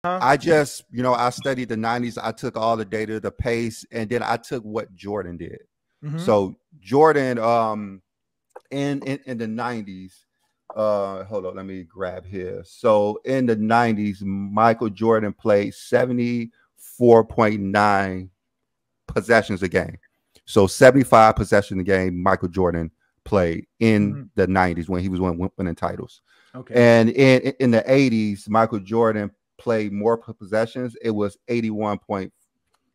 I just, I studied the 90s. I took all the data, the pace, and then I took what Jordan did. So Jordan, in the 90s, hold on, let me grab here. So in the 90s, Michael Jordan played 74.9 possessions a game. So 75 possessions a game, Michael Jordan played in the 90s when he was winning titles. Okay. And in the 80s, Michael Jordan played more possessions. It was 81.8,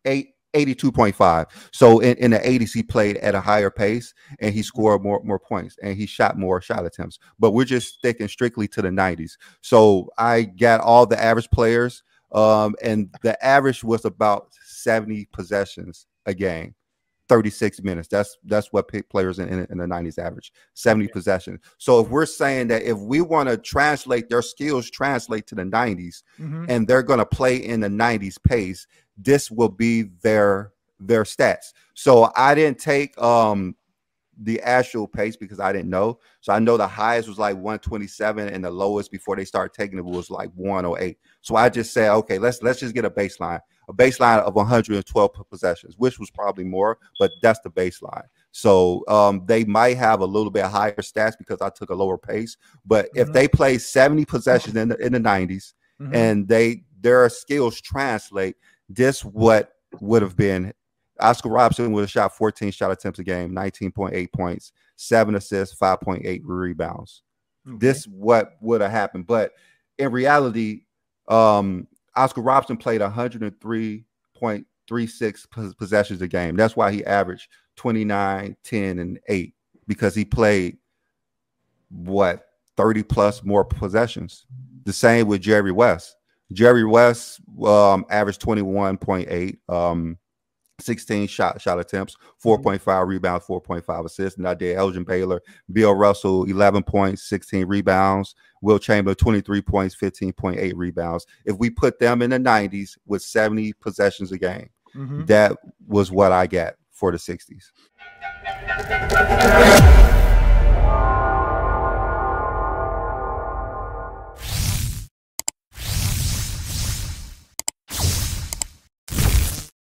82.5. So in the 80s, he played at a higher pace and he scored more points and he shot more shot attempts. But we're just sticking strictly to the 90s. So I got all the average players, and the average was about 70 possessions a game. 36 minutes. That's what players in the 90s average, 70 possessions. So if we're saying that if we want to translate their skills, translate to the 90s, and they're going to play in the 90s pace, this will be their stats. So I didn't take the actual pace because I didn't know. So I know the highest was like 127 and the lowest before they started taking it was like 108. So I just said, okay, let's just get a baseline of 112 possessions, which was probably more, but that's the baseline. So they might have a little bit higher stats because I took a lower pace. But if they play 70 possessions in the 90s and their skills translate, this what would have been. Oscar Robertson would have shot 14 shot attempts a game, 19.8 points, 7 assists, 5.8 rebounds. This what would have happened. But in reality, Oscar Robertson played 103.36 possessions a game. That's why he averaged 29, 10, and 8, because he played 30 plus more possessions. The same with Jerry West. Jerry West averaged 21.8, 16 shot attempts, 4.5 rebounds, 4.5 assists. And I did Elgin Baylor, Bill Russell, 11 points, 16 rebounds. Wilt Chamberlain, 23 points, 15.8 rebounds. If we put them in the 90s with 70 possessions a game, that was what I got for the 60s.